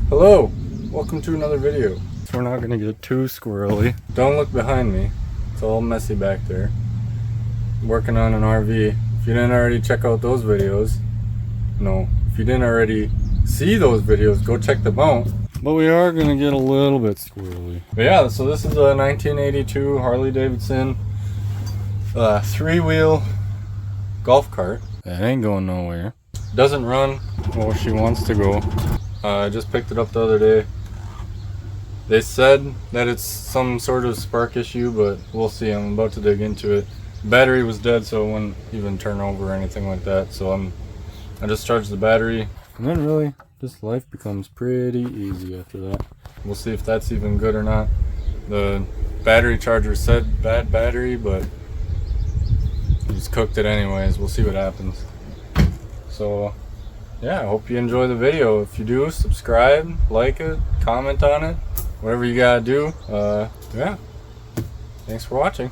Hello, welcome to another video. We're not gonna get too squirrely. Don't look behind me. It's all messy back there. I'm working on an RV. If you didn't already check out those videos, if you didn't already see those videos, go check them out. But we are gonna get a little bit squirrely. But yeah, so this is a 1982 Harley Davidson 3-wheel golf cart. That ain't going nowhere. Doesn't run where she wants to go. I just picked it up the other day. They said that it's some sort of spark issue, but we'll see. I'm about to dig into it. The battery was dead, so it wouldn't even turn over or anything like that. So I just charged the battery, and then really, just life becomes pretty easy after that. We'll see if that's even good or not. The battery charger said bad battery, but I just cooked it anyways. We'll see what happens. So yeah, I hope you enjoy the video. If you do, subscribe, like it, comment on it, whatever you gotta do. Yeah, thanks for watching.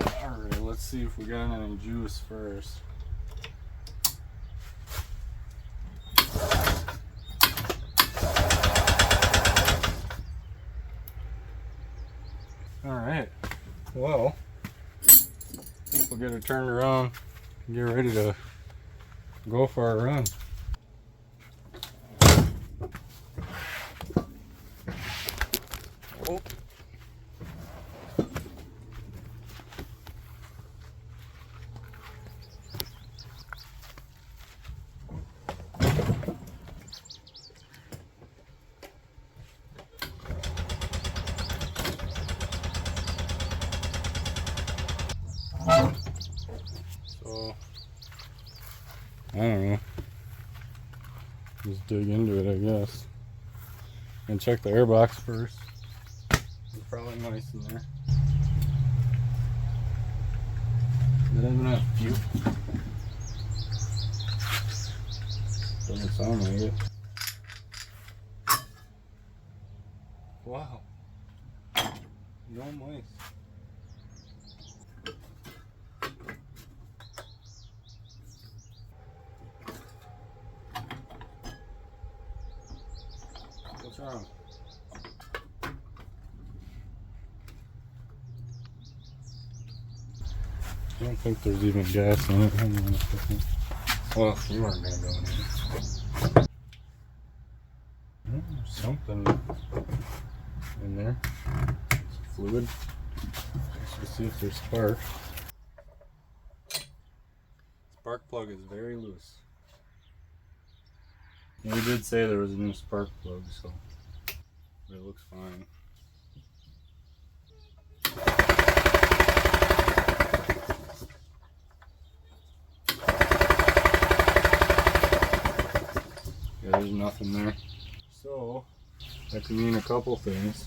Alright, let's see if we got any juice first. Alright, well, I think we'll get her turned around and get ready to go for our run. Oh. So, I don't know, just dig into it, I guess, and check the air box first. It's probably nice in there. Did it have enough fuel? Doesn't sound like it. Wow, no mice. What's wrong? I don't think there's even gas in it. Hang on a second. Well, you weren't gonna go in there. There's something in there. It's fluid. Let's see if there's spark. Spark plug is very loose. We did say there was a new spark plug, so it looks fine. Yeah, there's nothing there. So that could mean a couple things.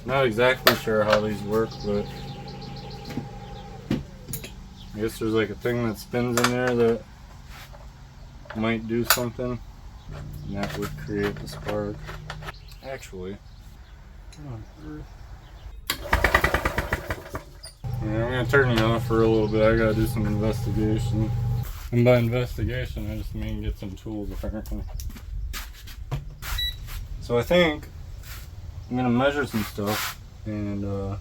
Not exactly sure how these work, but I guess there's like a thing that spins in there that might do something, and that would create the spark. Actually, I'm gonna turn you off for a little bit. I gotta do some investigation, and by investigation I just mean get some tools apparently. So I think I'm gonna measure some stuff, and I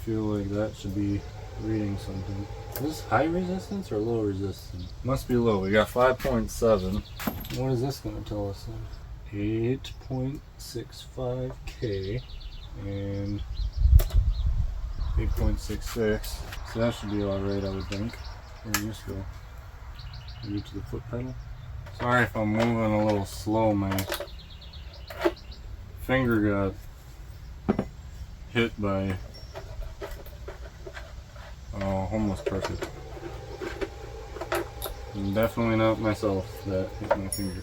feel like that should be reading something. Is this high resistance or low resistance? Must be low. We got 5.7. What is this going to tell us then? 8.65 K and 8.66. So that should be alright, I would think. Where did this go? Maybe to the foot pedal? Sorry if I'm moving a little slow, my finger got hit by homeless person. And definitely not myself that hit my finger.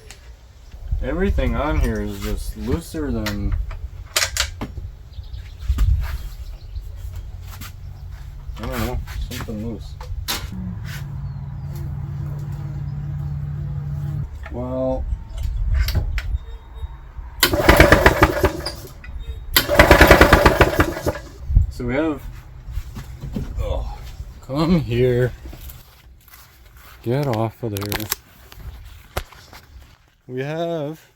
Everything on here is just looser than I don't know, something loose. Well, So we have, oh, come here. Get off of there. We have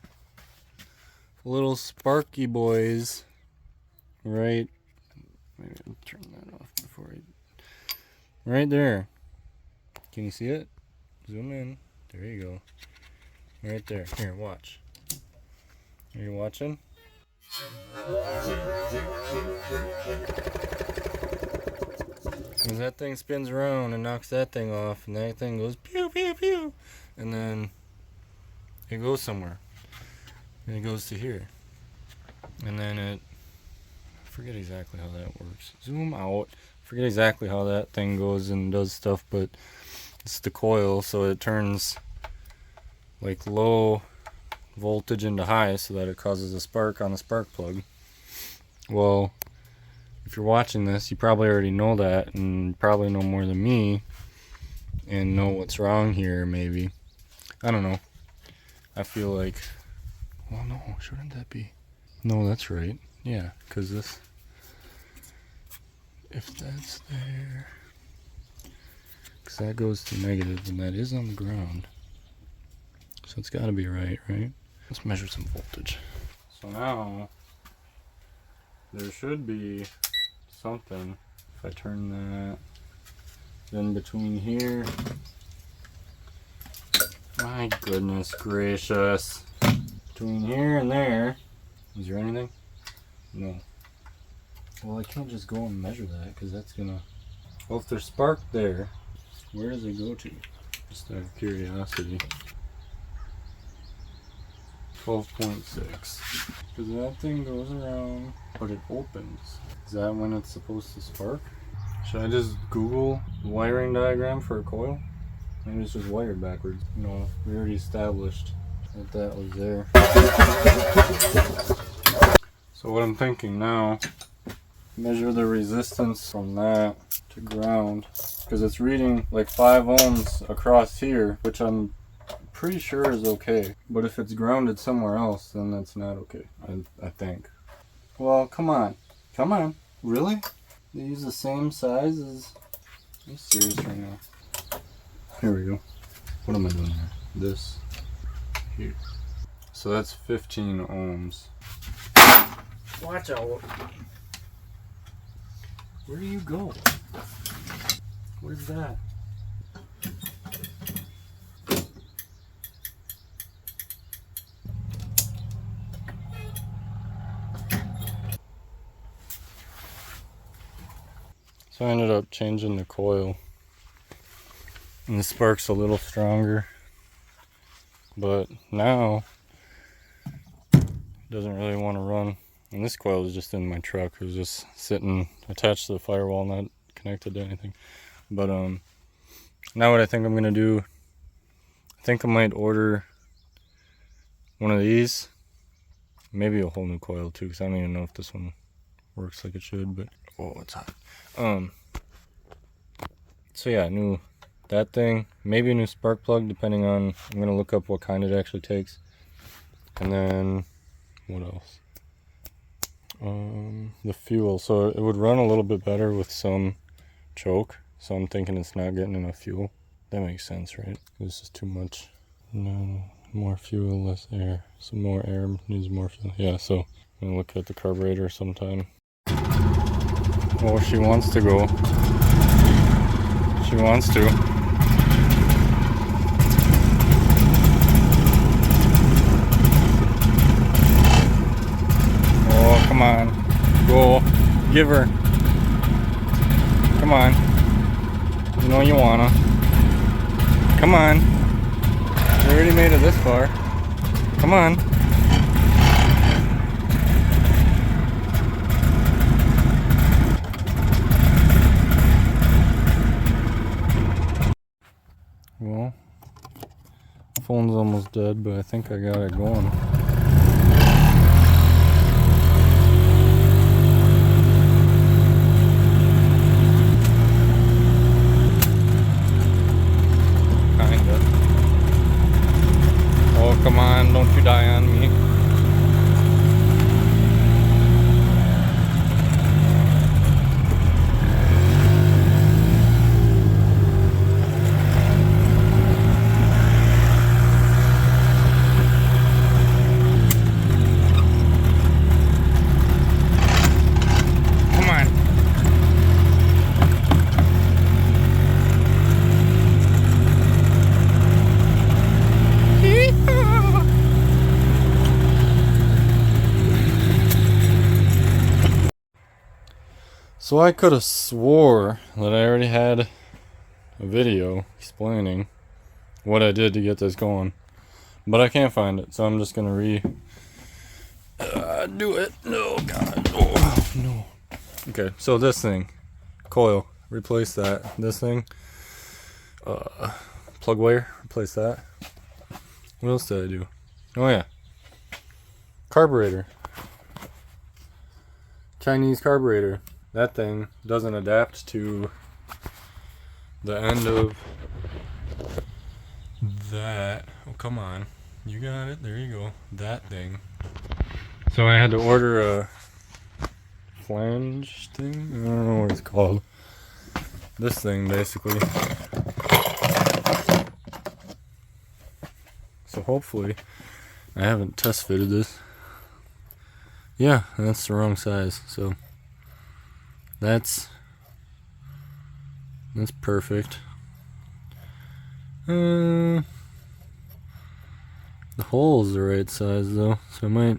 little sparky boys, right? Maybe I'll turn that off before I. Right there. Can you see it? Zoom in. There you go. Right there. Here, watch. Are you watching? Because that thing spins around and knocks that thing off, and that thing goes pew pew pew, and then it goes somewhere, and it goes to here, and then it, I forget exactly how that works. Zoom out. Forget exactly how that thing goes and does stuff, but it's the coil, so it turns like low voltage into high so that it causes a spark on the spark plug. Well, if you're watching this, you probably already know that, and probably know more than me and know what's wrong here. Maybe, I don't know. I feel like, well, no, shouldn't that be? No, that's right. Yeah, because this, if that's there, because that goes to negative and that is on the ground, so it's got to be right? Let's measure some voltage. So now there should be something. If I turn that, then between here, my goodness gracious, between here and there, is there anything? No. Well, I can't just go and measure that, because that's gonna, well, if there's spark there, where does it go to? Just out of curiosity. 12.6. Because that thing goes around, but it opens. Is that when it's supposed to spark? Should I just Google the wiring diagram for a coil? Maybe it's just wired backwards. No, we already established that that was there. So what I'm thinking now, measure the resistance from that to ground, because it's reading like 5 ohms across here, which I'm pretty sure is okay. But if it's grounded somewhere else, then that's not okay, I think. Well, come on. Come on. Really? They use the same size as... I'm serious right now. Here we go. What am I doing here? This. Here. So that's 15 ohms. Watch out. Where do you go? Where's that? So I ended up changing the coil, and the spark's a little stronger, but now it doesn't really want to run. And this coil is just in my truck. It was just sitting attached to the firewall, not connected to anything. But now what I think I'm gonna do, I think I might order one of these, maybe a whole new coil too, because I don't even know if this one works like it should. But oh, it's hot. So yeah, that thing, maybe a new spark plug, depending on, I'm gonna look up what kind it actually takes. And then what else? The fuel, so it would run a little bit better with some choke, so I'm thinking it's not getting enough fuel. That makes sense, right? This is too much. No, more fuel, less air. Some more air needs more fuel. Yeah, so I'm gonna look at the carburetor sometime. Oh, she wants to go. She wants to. Oh, come on. Go. Give her. Come on. You know you wanna. Come on. You already made it this far. Come on. Well, phone's almost dead, but I think I got it going. Kinda. Oh, come on, don't you die on me. So I could have swore that I already had a video explaining what I did to get this going, but I can't find it, so I'm just gonna do it. No, God, oh no. Okay, so this thing, coil, replace that. This thing, plug wire, replace that. What else did I do? Oh yeah, carburetor. Chinese carburetor. That thing doesn't adapt to the end of that. Oh, come on. You got it. There you go. That thing. So I had to order a flange thing. I don't know what it's called. This thing, basically. So hopefully, I haven't test fitted this. Yeah, that's the wrong size. So that's perfect. The hole's the right size though, so I might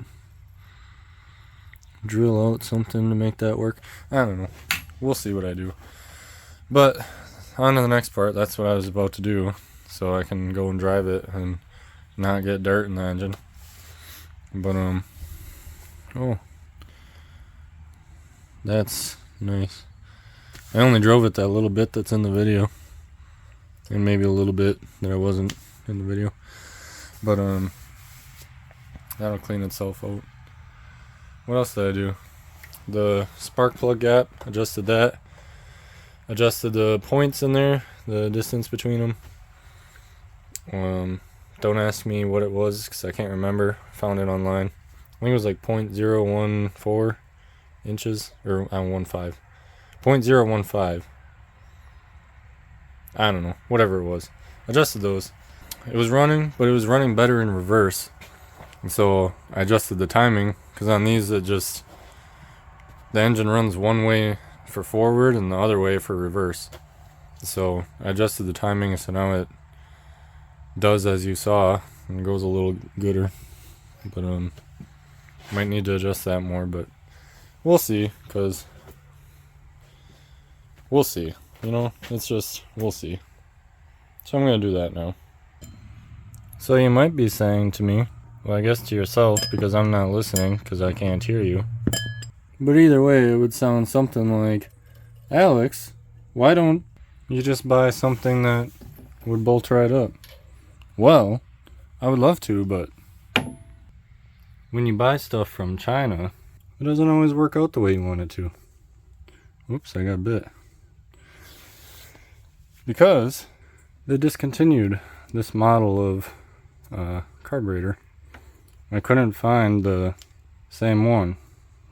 drill out something to make that work. I don't know. We'll see what I do. But on to the next part. That's what I was about to do, so I can go and drive it and not get dirt in the engine. But oh, that's nice. I only drove it that little bit that's in the video, and maybe a little bit that I wasn't in the video. But that'll clean itself out. What else did I do? The spark plug gap, adjusted that. Adjusted the points in there, the distance between them. Don't ask me what it was because I can't remember. Found it online. I think it was like 0.014 inches, or 0.15. 0.015. I don't know, whatever it was. Adjusted those. It was running, but it was running better in reverse. And so I adjusted the timing, because on these the engine runs one way for forward and the other way for reverse. So I adjusted the timing, so now it does as you saw and goes a little gooder. But might need to adjust that more, but we'll see, because we'll see. You know, it's just, we'll see. So I'm going to do that now. So you might be saying to me, well, I guess to yourself, because I'm not listening, because I can't hear you. But either way, it would sound something like, Alex, why don't you just buy something that would bolt right up? Well, I would love to, but when you buy stuff from China, it doesn't always work out the way you want it to. Oops, I got bit. Because they discontinued this model of carburetor. I couldn't find the same one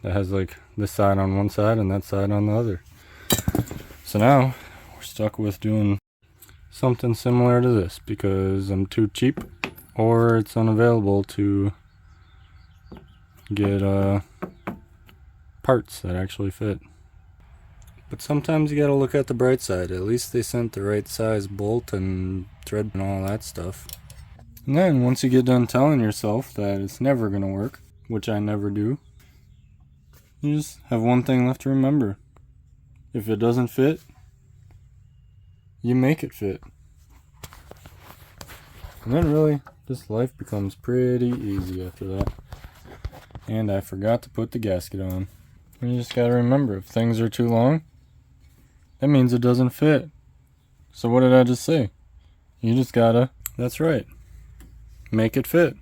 that has like this side on one side and that side on the other. So now we're stuck with doing something similar to this because I'm too cheap, or it's unavailable to get parts that actually fit. But sometimes you gotta look at the bright side. At least they sent the right size bolt and thread and all that stuff. And then once you get done telling yourself that it's never gonna work, which I never do, you just have one thing left to remember. If it doesn't fit, you make it fit. And then really, this life becomes pretty easy after that. And I forgot to put the gasket on. And you just gotta remember, if things are too long, that means it doesn't fit. So what did I just say? You just gotta, that's right, make it fit.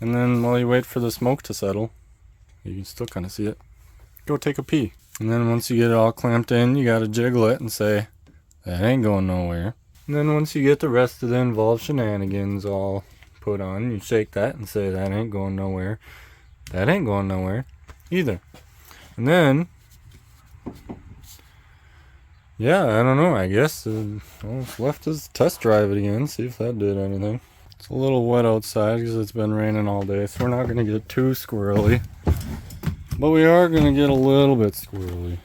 And then while you wait for the smoke to settle, you can still kind of see it, go take a pee. And then once you get it all clamped in, you gotta jiggle it and say, that ain't going nowhere. And then once you get the rest of the involved shenanigans all put on, you shake that and say, that ain't going nowhere. That ain't going nowhere either. And then, yeah, I don't know, I guess what's left is test drive it again, see if that did anything. It's a little wet outside because it's been raining all day, so we're not going to get too squirrely. But we are going to get a little bit squirrely.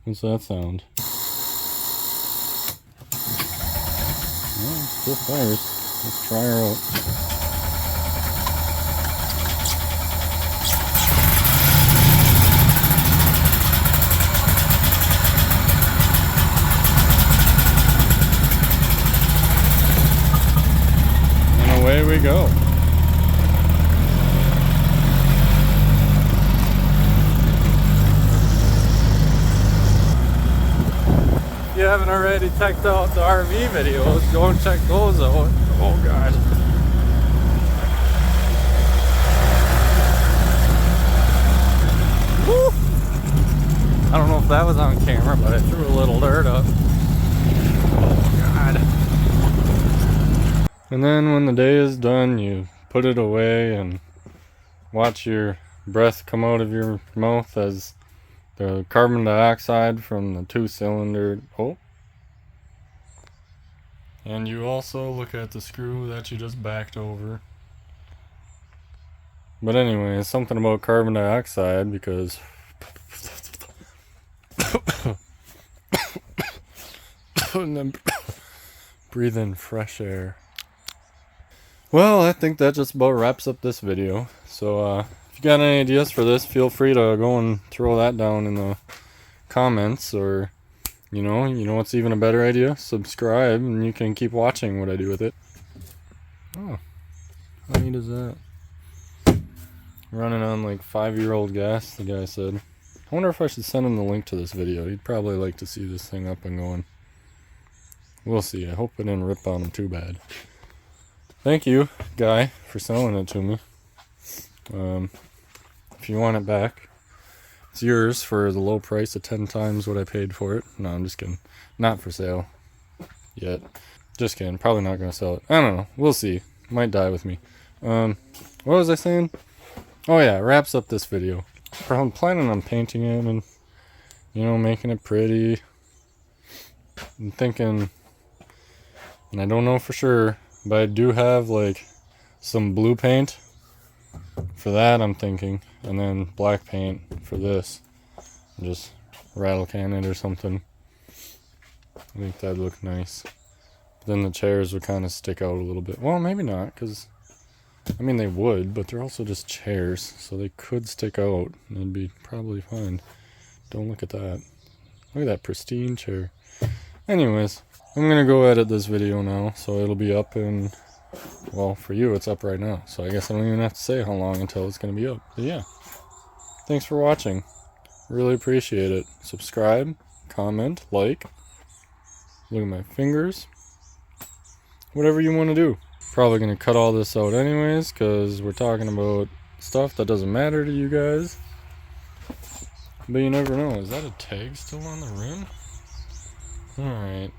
What's that sound? Well, it still fires. Let's try her out. away we go. If you haven't already checked out the RV videos, go and check those out. Oh god. Woo! I don't know if that was on camera, but I threw a little dirt up. Oh god. And then when the day is done, you put it away and watch your breath come out of your mouth as the carbon dioxide from the 2-cylinder. Oh. And you also look at the screw that you just backed over. But anyway, it's something about carbon dioxide because and then breathe in fresh air. Well, I think that just about wraps up this video. So if you got any ideas for this, feel free to go and throw that down in the comments, or you know what's even a better idea? Subscribe and you can keep watching what I do with it. Oh, how neat is that? Running on like 5-year-old gas, the guy said. I wonder if I should send him the link to this video. He'd probably like to see this thing up and going. We'll see. I hope it didn't rip on him too bad. Thank you, guy, for selling it to me. If you want it back, it's yours for the low price of 10 times what I paid for it. No, I'm just kidding. Not for sale yet. Just kidding. Probably not going to sell it. I don't know. We'll see. Might die with me. What was I saying? Oh yeah, it wraps up this video. I'm planning on painting it and, making it pretty. I'm thinking, and I don't know for sure, but I do have like some blue paint for that, I'm thinking, and then black paint for this. Just rattle can it or something. I think that'd look nice. But then the chairs would kind of stick out a little bit. Well, maybe not, because I mean they would, but they're also just chairs, so they could stick out and it'd be probably fine. Don't look at that. Look at that pristine chair. Anyways, I'm gonna go edit this video now, so it'll be up in, well, for you it's up right now, so I guess I don't even have to say how long until it's gonna be up. But yeah, thanks for watching. Really appreciate it. Subscribe, comment, like, look at my fingers, whatever you want to do. Probably gonna cut all this out anyways, because we're talking about stuff that doesn't matter to you guys. But you never know. Is that a tag still on the rim? Alright.